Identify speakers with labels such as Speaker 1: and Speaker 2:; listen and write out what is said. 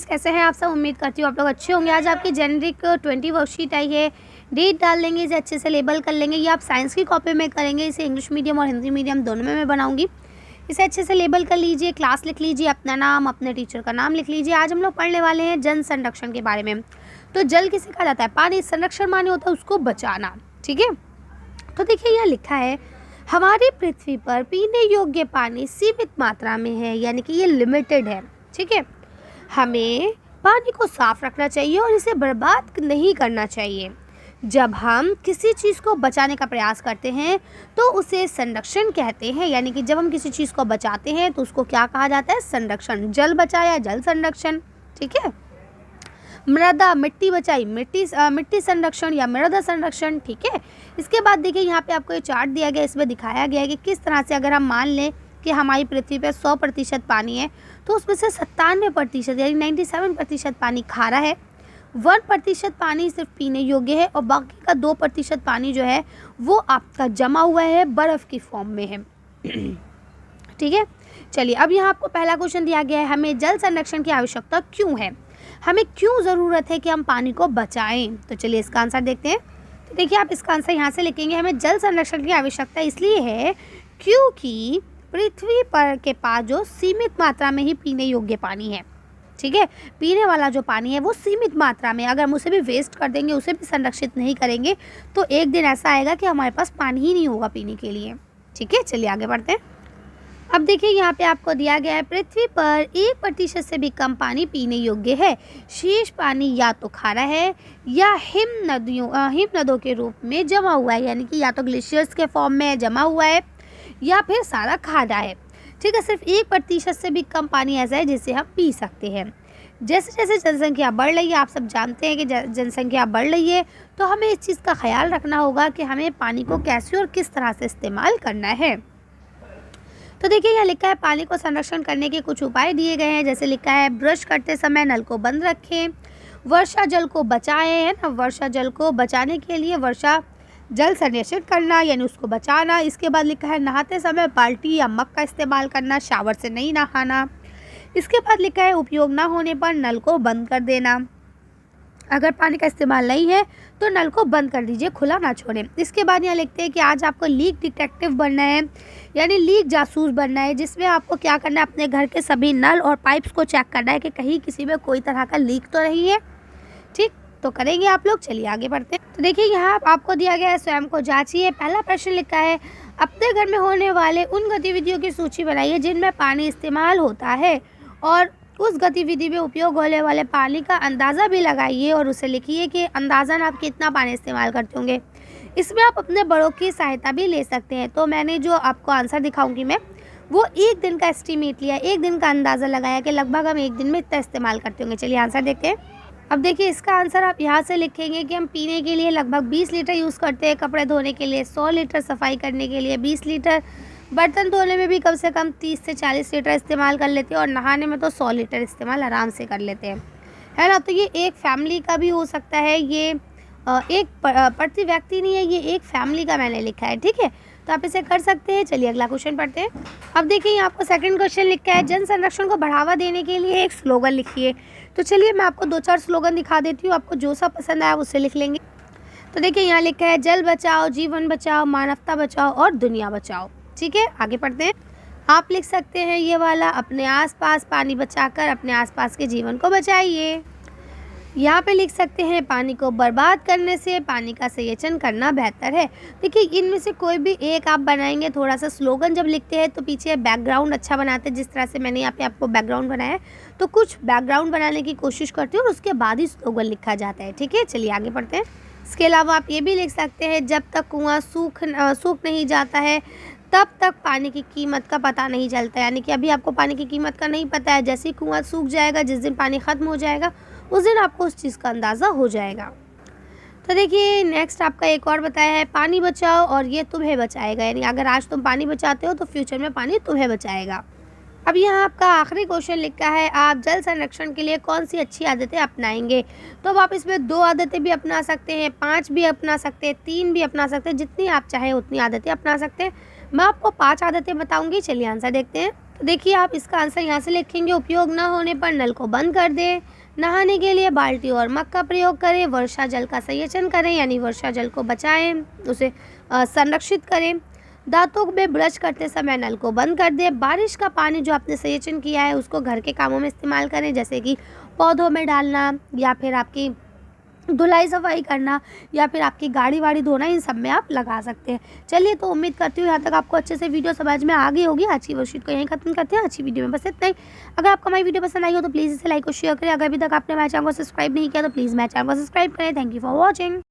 Speaker 1: कैसे हैं आप सब? उम्मीद करती हूँ आप लोग अच्छे होंगे। आज आपकी जेनरिक 20 वर्कशीट आई है। डेट डाल लेंगे, इसे अच्छे से लेबल कर लेंगे। ये आप साइंस की कॉपी में करेंगे, इसे इंग्लिश मीडियम और हिंदी मीडियम दोनों में मैं बनाऊंगी। इसे अच्छे से लेबल कर लीजिए, क्लास लिख लीजिए, अपना नाम, अपने टीचर का नाम लिख लीजिए। आज हम लोग पढ़ने वाले हैं जल संरक्षण के बारे में। तो जल किसे कहा जाता है? पानी। संरक्षण माने होता है उसको बचाना, ठीक है। तो देखिए यहाँ लिखा है, हमारी पृथ्वी पर पीने योग्य पानी सीमित मात्रा में है, यानी कि ये लिमिटेड है, ठीक है। हमें पानी को साफ रखना चाहिए और इसे बर्बाद नहीं करना चाहिए। जब हम किसी चीज़ को बचाने का प्रयास करते हैं तो उसे संरक्षण कहते हैं, यानी कि जब हम किसी चीज़ को बचाते हैं तो उसको क्या कहा जाता है? संरक्षण। जल बचाया, जल संरक्षण, ठीक है। मृदा, मिट्टी बचाई, मिट्टी संरक्षण या मृदा संरक्षण, ठीक है। इसके बाद देखिए यहाँ पे आपको ये चार्ट दिया गया है, इसमें दिखाया गया है कि किस तरह से अगर हम मान लें कि हमारी पृथ्वी पर 100% पानी है तो उसमें से 97% यानी 97% पानी खारा है, 1% पानी सिर्फ पीने योग्य है और बाकी का 2% पानी जो है वो आपका जमा हुआ है, बर्फ़ की फॉर्म में है। ठीक है। चलिए अब यहाँ आपको पहला क्वेश्चन दिया गया है, हमें जल संरक्षण की आवश्यकता क्यों है? हमें क्यों ज़रूरत है कि हम पानी को बचाएं? तो चलिए इसका आंसर देखते हैं। तो देखिए आप इसका आंसर यहाँ से लिखेंगे, हमें जल संरक्षण की आवश्यकता इसलिए है क्योंकि पृथ्वी पर के पास जो सीमित मात्रा में ही पीने योग्य पानी है, ठीक है। पीने वाला जो पानी है वो सीमित मात्रा में, अगर हम उसे भी वेस्ट कर देंगे, उसे भी संरक्षित नहीं करेंगे तो एक दिन ऐसा आएगा कि हमारे पास पानी ही नहीं होगा पीने के लिए, ठीक है। चलिए आगे बढ़ते हैं। अब देखिए यहाँ पे आपको दिया गया है, पृथ्वी पर 1% से भी कम पानी पीने योग्य है। शेष पानी या तो खारा है या हिम नदों के रूप में जमा हुआ है, यानी कि या तो ग्लेशियर्स के फॉर्म में जमा हुआ है या फिर सारा खारा है, ठीक है। सिर्फ 1% से भी कम पानी ऐसा है जिसे हम पी सकते हैं। जैसे जैसे जनसंख्या बढ़ रही है, आप सब जानते हैं कि जनसंख्या बढ़ रही है, तो हमें इस चीज़ का ख्याल रखना होगा कि हमें पानी को कैसे और किस तरह से इस्तेमाल करना है। तो देखिए यहाँ लिखा है, पानी को संरक्षण करने के कुछ उपाय दिए गए हैं। जैसे लिखा है, ब्रश करते समय नल को बंद रखें, वर्षा जल को बचाएं, है ना। वर्षा जल को बचाने के लिए वर्षा जल संरक्षण करना, यानी उसको बचाना। इसके बाद लिखा है, नहाते समय बाल्टी या मग का इस्तेमाल करना, शावर से नहीं नहाना। इसके बाद लिखा है, उपयोग ना होने पर नल को बंद कर देना। अगर पानी का इस्तेमाल नहीं है तो नल को बंद कर दीजिए, खुला ना छोड़ें। इसके बाद यहाँ लिखते हैं कि आज आपको लीक डिटेक्टिव बनना है, यानी लीक जासूस बनना है, जिसमें आपको क्या करना है, अपने घर के सभी नल और पाइप्स को चेक करना है कि कहीं किसी में कोई तरह का लीक तो नहीं है, ठीक। तो करेंगे आप लोग। चलिए आगे बढ़ते हैं। तो देखिए यहाँ आपको दिया गया है, स्वयं को जांचिए। पहला प्रश्न लिखा है, अपने घर में होने वाले उन गतिविधियों की सूची बनाइए जिनमें पानी इस्तेमाल होता है और उस गतिविधि में उपयोग होने वाले पानी का अंदाज़ा भी लगाइए और उसे लिखिए कि अंदाज़न आप कितना पानी इस्तेमाल करते होंगे। इसमें आप अपने बड़ों की सहायता भी ले सकते हैं। तो मैंने जो आपको आंसर दिखाऊंगी मैं, वो एक दिन का एस्टीमेट लिया, एक दिन का अंदाज़ा लगाया कि लगभग हम एक दिन में इतना इस्तेमाल करते होंगे। चलिए आंसर देखते हैं। अब देखिए इसका आंसर आप यहाँ से लिखेंगे कि हम पीने के लिए लगभग 20 लीटर यूज़ करते हैं, कपड़े धोने के लिए 100 लीटर, सफाई करने के लिए 20 लीटर, बर्तन धोने में भी कम से कम 30 से 40 लीटर इस्तेमाल कर लेते हैं और नहाने में तो 100 लीटर इस्तेमाल आराम से कर लेते हैं, है ना। तो ये एक फैमिली का भी हो सकता है, ये एक प्रति व्यक्ति नहीं है, ये एक फैमिली का मैंने लिखा है, ठीक है। तो आप इसे कर सकते हैं। चलिए अगला क्वेश्चन पढ़ते हैं। अब देखिए यहाँ आपको सेकंड क्वेश्चन लिखा है, जन संरक्षण को बढ़ावा देने के लिए एक स्लोगन लिखिए। तो चलिए मैं आपको 2-4 स्लोगन दिखा देती हूँ, आपको जो सा पसंद आया उससे लिख लेंगे। तो देखिए यहाँ लिखा है, जल बचाओ, जीवन बचाओ, मानवता बचाओ और दुनिया बचाओ, ठीक है। आगे पढ़ते हैं। आप लिख सकते हैं ये वाला, अपने आसपास पानी बचाकर अपने आसपास के जीवन को बचाइए। यहाँ पे लिख सकते हैं, पानी को बर्बाद करने से पानी का संरक्षण करना बेहतर है। देखिए इनमें से कोई भी एक आप बनाएंगे। थोड़ा सा स्लोगन जब लिखते हैं तो पीछे बैकग्राउंड अच्छा बनाते हैं, जिस तरह से मैंने यहाँ पे आपको बैकग्राउंड बनाया है, तो कुछ बैकग्राउंड बनाने की कोशिश करते हैं और उसके बाद ही स्लोगन लिखा जाता है, ठीक है। चलिए आगे पढ़ते हैं। इसके अलावा आप ये भी लिख सकते हैं, जब तक कुआँ सूख नहीं जाता है तब तक पानी की कीमत का पता नहीं चलता, यानी कि अभी आपको पानी की कीमत का नहीं पता है, जैसे ही कुआँ सूख जाएगा, जिस दिन पानी ख़त्म हो जाएगा उस दिन आपको उस चीज़ का अंदाज़ा हो जाएगा। तो देखिए नेक्स्ट आपका एक और बताया है, पानी बचाओ और ये तुम्हें बचाएगा, यानी अगर आज तुम पानी बचाते हो तो फ्यूचर में पानी तुम्हें बचाएगा। अब यहाँ आपका आखिरी क्वेश्चन लिखा है, आप जल संरक्षण के लिए कौन सी अच्छी आदतें अपनाएंगे? तो अब आप इसमें 2 आदतें भी अपना सकते हैं, 5 भी अपना सकते हैं, 3 भी अपना सकते हैं, जितनी आप चाहें उतनी आदतें अपना सकते हैं। मैं आपको 5 आदतें बताऊंगी। चलिए आंसर देखते हैं। तो देखिए आप इसका आंसर यहाँ से लिखेंगे, उपयोग ना होने पर नल को बंद कर दें, नहाने के लिए बाल्टी और मग का प्रयोग करें। वर्षा जल का संचयन करें, यानी वर्षा जल को बचाएं, उसे संरक्षित करें। दांतों में ब्रश करते समय नल को बंद कर दें। बारिश का पानी जो आपने संचयन किया है उसको घर के कामों में इस्तेमाल करें, जैसे कि पौधों में डालना, या फिर आपकी धुलाई सफाई करना, या फिर आपकी गाड़ी वाड़ी धोना, इन सब में आप लगा सकते हैं। चलिए, तो उम्मीद करती हूँ यहाँ तक आपको अच्छे से वीडियो समझ में आ गई होगी। आज की वर्कशीट को यहीं खत्म करते हैं। अच्छी वीडियो में बस इतना ही। अगर आपको हमारी वीडियो पसंद आई हो तो प्लीज़ इसे लाइक और शेयर करें। अगर अभी तक आपने हमारे चैनल को सब्सक्राइब नहीं किया तो प्लीज़ मेरे चैनल को सब्सक्राइब करें। Thank you for watching.